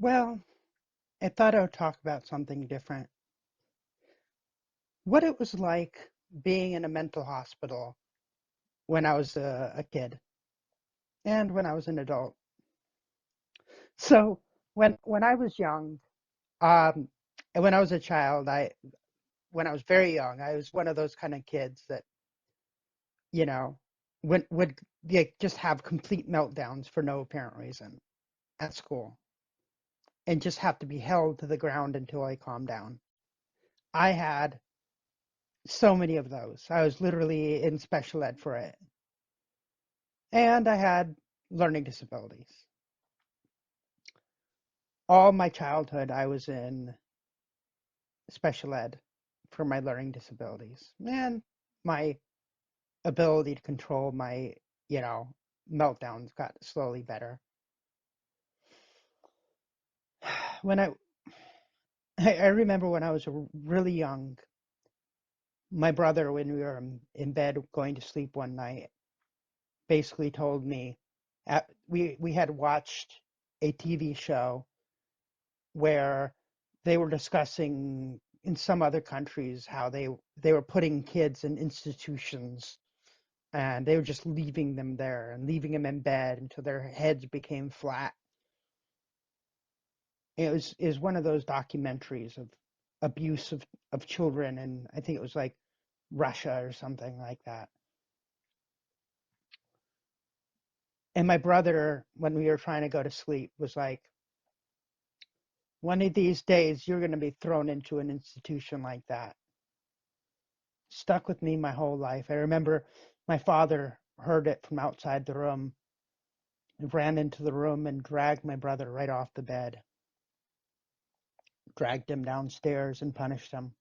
Well, I thought I would talk about something different. What it was like being in a mental hospital when I was a kid and when I was an adult. So when I was young, um, and when I was a child, when I was very young, I was one of those kind of kids that you know would just have complete meltdowns for no apparent reason at school and just have to be held to the ground until I calmed down. I had so many of those. I was literally in special ed for it. And I had learning disabilities. All my childhood, I was in special ed for my learning disabilities. And my ability to control my, you know, meltdowns got slowly better. When I remember when I was really young, my brother, when we were in bed going to sleep one night, basically told me we had watched a TV show where they were discussing in some other countries how they were putting kids in institutions and they were just leaving them there and leaving them in bed until their heads became flat. It was one of those documentaries of abuse of children, and I think it was like Russia or something like that. And my brother, when we were trying to go to sleep, was like, one of these days you're going to be thrown into an institution like that. Stuck with me my whole life. I remember my father heard it from outside the room, ran into the room and dragged my brother right off the bed, dragged him downstairs and punished him.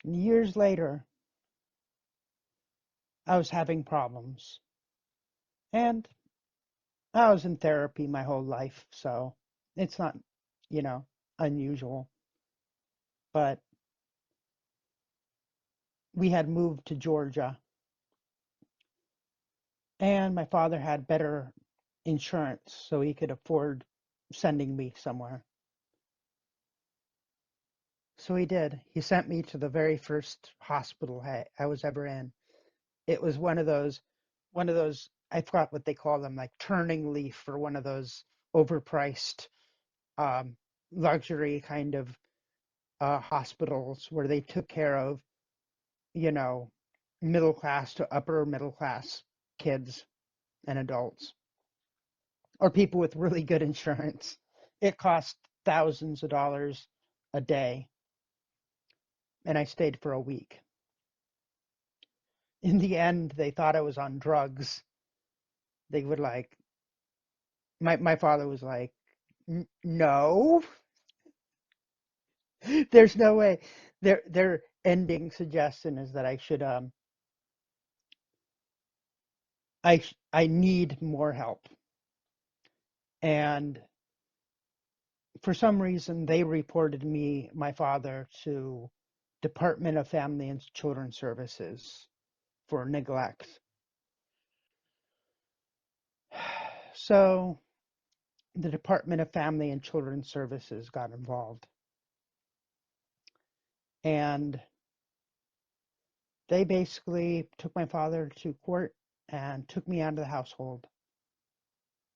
And years later, I was having problems. And I was in therapy my whole life, so it's not, you know, unusual. But we had moved to Georgia, and my father had better insurance, so he could afford sending me somewhere. So he did. He sent me to the very first hospital I was ever in. It was one of those, I forgot what they call them, like turning leaf or one of those overpriced um, luxury kind of hospitals where they took care of, you know, middle class to upper middle class kids and adults or people with really good insurance. It cost thousands of dollars a day, and I stayed for a week. In the end, they thought I was on drugs. They would like, my father was like, No, there's no way. Their ending suggestion is that I need more help. And for some reason, they reported my father, to Department of Family and Children's Services for neglect. So the Department of Family and Children's Services got involved, and they basically took my father to court and took me out of the household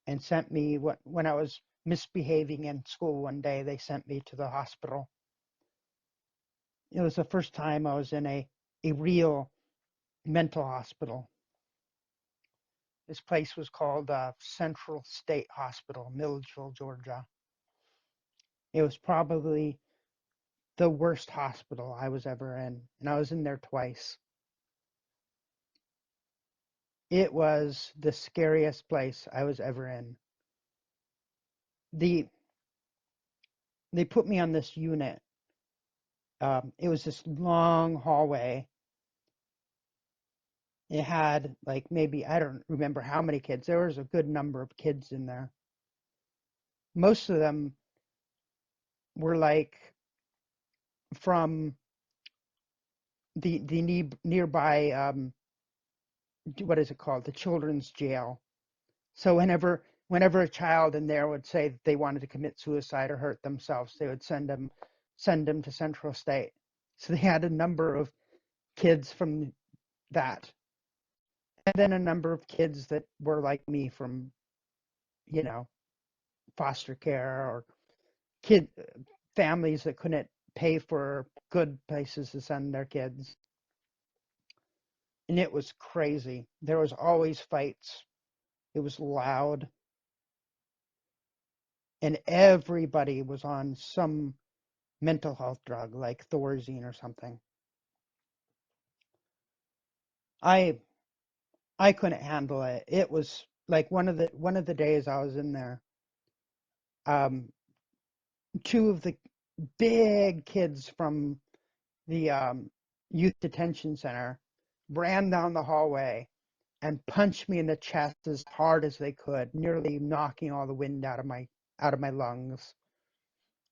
and sent me, when I was misbehaving in school one day, they sent me to the hospital. It was the first time I was in a real mental hospital. This place was called Central State Hospital, Milledgeville, Georgia. It was probably the worst hospital I was ever in, and I was in there twice. It was the scariest place I was ever in. The They put me on this unit. It was this long hallway. It had like maybe, I don't remember how many kids. There was a good number of kids in there. Most of them were like from the nearby, what is it called? The children's jail. So whenever whenever a child in there would say that they wanted to commit suicide or hurt themselves, they would send them to Central State. So they had a number of kids from that, and then a number of kids that were like me from, you know, foster care or kid families that couldn't pay for good places to send their kids. And it was crazy. There was always fights. It was loud, and everybody was on some mental health drug like Thorazine or something. I I couldn't handle it. It was like one of the days I was in there. Um, two of the big kids from the youth detention center ran down the hallway and punched me in the chest as hard as they could, nearly knocking all the wind out of my lungs,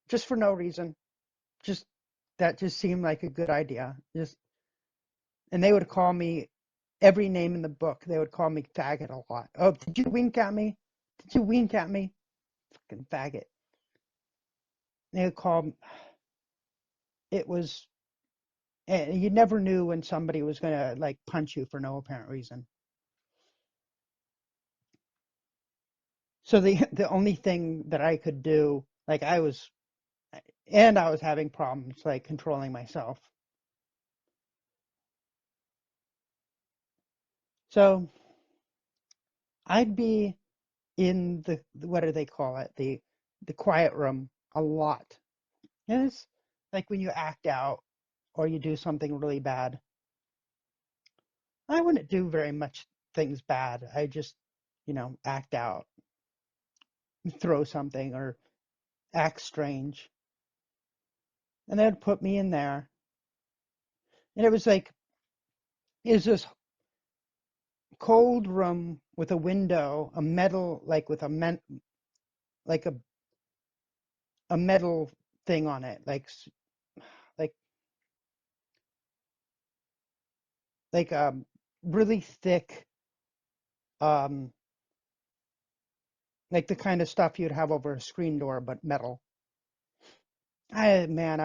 just for no reason. Just that just seemed like a good idea. Just and they would call me every name in the book. They would call me faggot a lot. Oh, did you wink at me? Did you wink at me? Fucking faggot. They would call. It was. And you never knew when somebody was gonna like punch you for no apparent reason. So the only thing that I could do, like I was having problems like controlling myself. So I'd be in the what do they call it? The quiet room a lot. And it's like when you act out or you do something really bad. I wouldn't do very much things bad. I just, act out, throw something or act strange. And they'd put me in there. And it was this cold room with a window, a metal, like with like a metal thing on it, like like really thick, um, like the kind of stuff you'd have over a screen door, but metal. Man,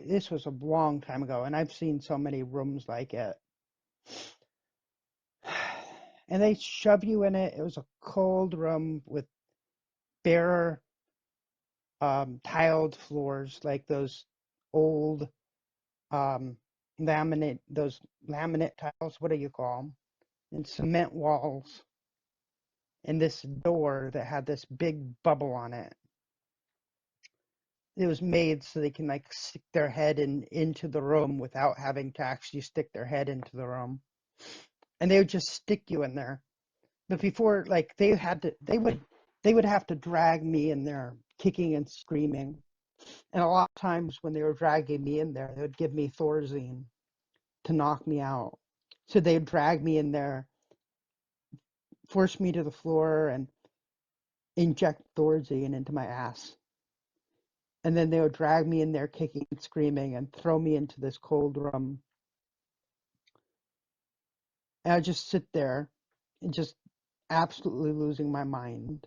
this was a long time ago, and I've seen so many rooms like it. And they shove you in it. It was a cold room with bare tiled floors, like those old um, those laminate tiles. What do you call them? And cement walls, and this door that had this big bubble on it. It was made so they can like stick their head into the room without having to actually stick their head into the room. And they would just stick you in there. But before, like they would have to drag me in there, kicking and screaming. And a lot of times when they were dragging me in there, they would give me Thorazine to knock me out. So they'd drag me in there, force me to the floor, and inject Thorazine into my ass. And then they would drag me in there, kicking and screaming, and throw me into this cold room. And I'd just sit there and just absolutely losing my mind.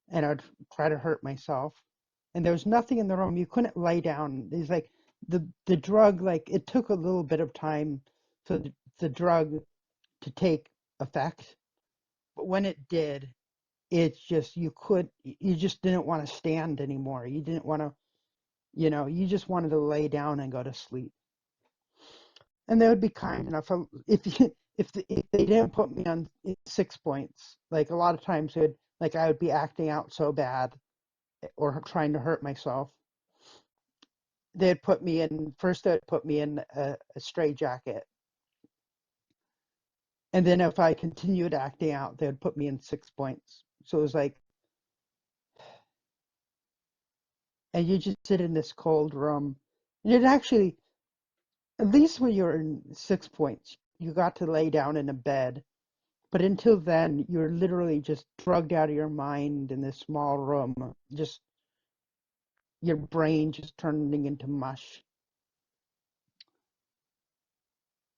And I'd try to hurt myself. And there was nothing in the room. You couldn't lay down. It's like the drug, like it took a little bit of time for the drug to take effect. But when it did, it's just you just didn't want to stand anymore. You didn't want to, you just wanted to lay down and go to sleep. And they would be kind enough if they didn't put me on 6 points. Like a lot of times, I would be acting out so bad or trying to hurt myself. They'd put me in first. They'd put me in a straight jacket, and then if I continued acting out, they'd put me in 6 points. So it was like, and you just sit in this cold room, and it actually, at least when you're in 6 points, you got to lay down in a bed. But until then, you're literally just drugged out of your mind in this small room, just your brain just turning into mush.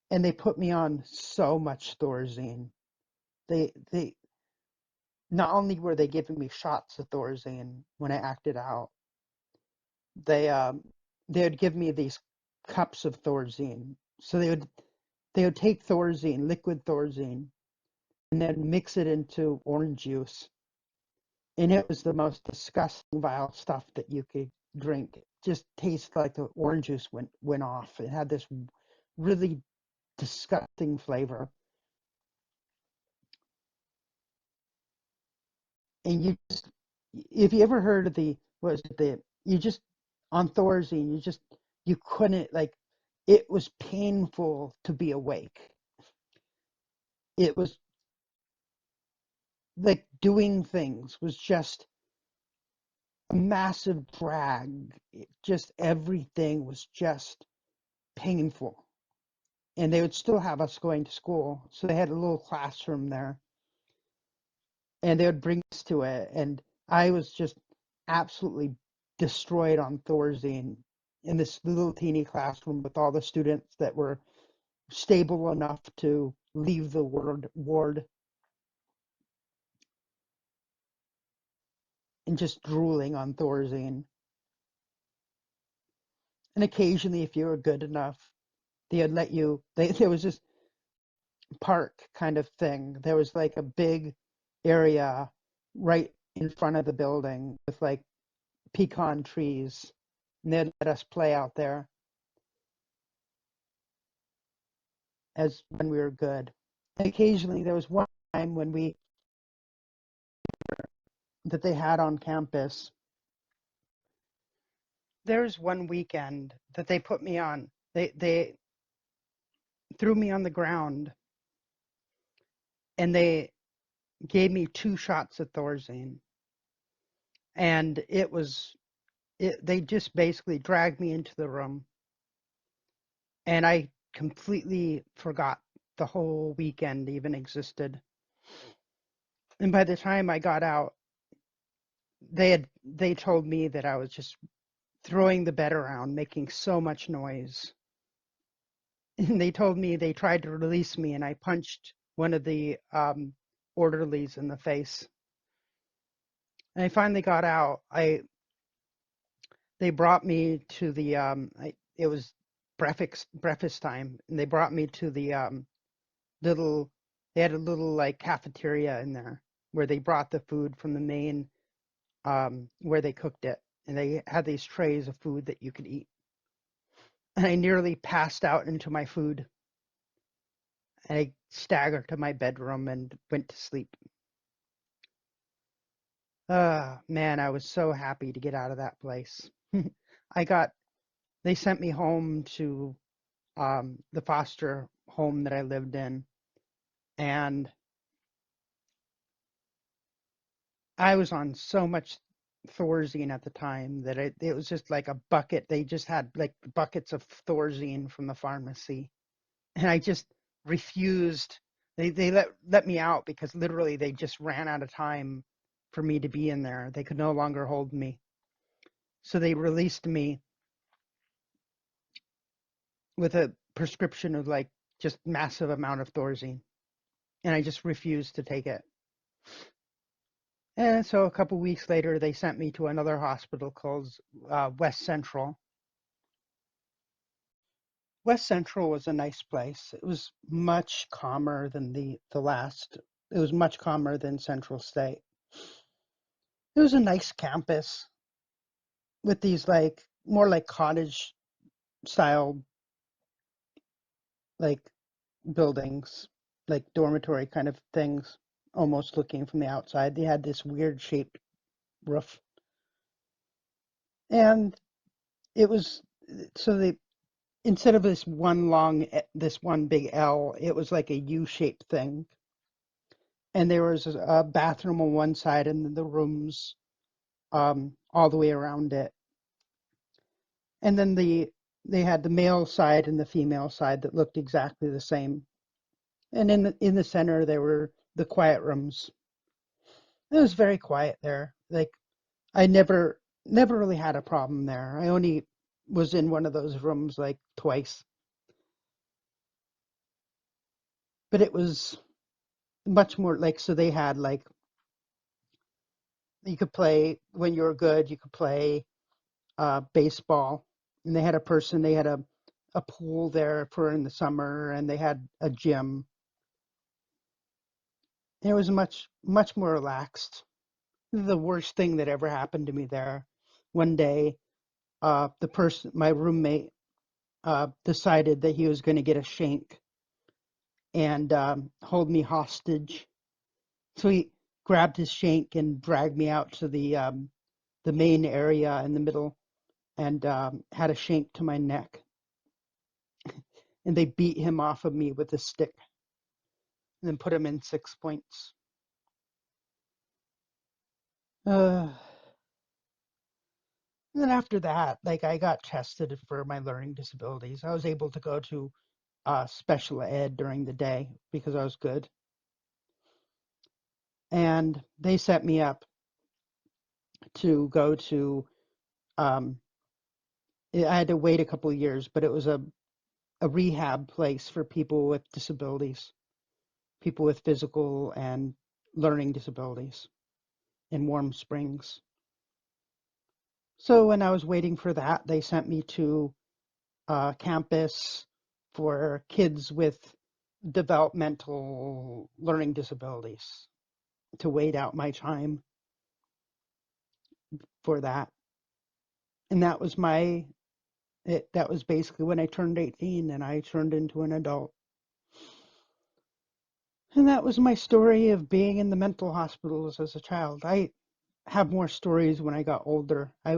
And they put me on so much Thorazine. They not only were they giving me shots of Thorazine when I acted out, they they would give me these cups of Thorazine. So they would take Thorazine, liquid Thorazine, and then mix it into orange juice. And it was the most disgusting, vile stuff that you could drink. It just tasted like the orange juice went off. It had this really disgusting flavor. And you just, if you ever heard of the, what was it, you just, on Thorazine, you couldn't, like, it was painful to be awake. It was like doing things was just a massive drag. Just everything was just painful. And they would still have us going to school. So they had a little classroom there and they would bring us to it. And I was just absolutely destroyed on Thorazine in this little teeny classroom with all the students that were stable enough to leave the ward and just drooling on Thorazine. And occasionally, if you were good enough, they would let you. There was this park kind of thing. There was like a big area right in front of the building with like pecan trees, and they'd let us play out there as when we were good. And occasionally, there was one time when we that they had on campus. There's one weekend that they put me on. They threw me on the ground and they gave me 2 shots of Thorazine, and they just basically dragged me into the room, and I completely forgot the whole weekend even existed. And by the time I got out, they told me that I was just throwing the bed around, making so much noise. And they told me they tried to release me, and I punched one of the orderlies in the face. And I finally got out. I They brought me to the it was breakfast time, and they brought me to the little they had a little like cafeteria in there where they brought the food from the main where they cooked it, and they had these trays of food that you could eat. And I nearly passed out into my food. And I staggered to my bedroom and went to sleep. Ah, man, I was so happy to get out of that place. I got They sent me home to the foster home that I lived in, and I was on so much Thorazine at the time that it was just like a bucket. They just had like buckets of Thorazine from the pharmacy, and I just refused. They let me out because literally they just ran out of time for me to be in there. They could no longer hold me, so they released me with a prescription of like just massive amount of Thorazine, and I just refused to take it. And so a couple weeks later, they sent me to another hospital called West Central. West Central was a nice place. It was much calmer than the last. It was much calmer than Central State. It was a nice campus with these like more like cottage style like buildings, like dormitory kind of things, almost looking from the outside. They had this weird shaped roof, and it was so they instead of this one big L, it was like a U-shaped thing. And there was a bathroom on one side and then the rooms all the way around it. And then they had the male side and the female side that looked exactly the same. And in the center there were the quiet rooms. It was very quiet there. Like I never really had a problem there. I only was in one of those rooms like twice, but it was much more like so they had like You could play when you were good. You could play baseball, and they had a person. They had a pool there for in the summer, and they had a gym. And it was much more relaxed. The worst thing that ever happened to me there. One day, my roommate, decided that he was going to get a shank and hold me hostage. So he grabbed his shank and dragged me out to the main area in the middle and had a shank to my neck. And they beat him off of me with a stick and then put him in 6 points. Uh, and then after that, like I got tested for my learning disabilities. I was able to go to special ed during the day because I was good. And they set me up to go to, um, I had to wait a couple of years, but it was a rehab place for people with disabilities, people with physical and learning disabilities in Warm Springs. So when I was waiting for that, they sent me to campus for kids with developmental learning disabilities to wait out my time for that. And that was basically when I turned 18 and I turned into an adult. And that was my story of being in the mental hospitals as a child. I have more stories when I got older. I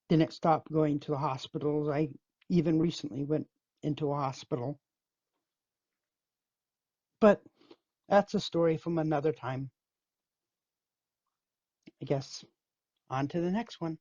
didn't stop going to the hospitals. I even recently went into a hospital. But that's a story from another time, I guess. On to the next one.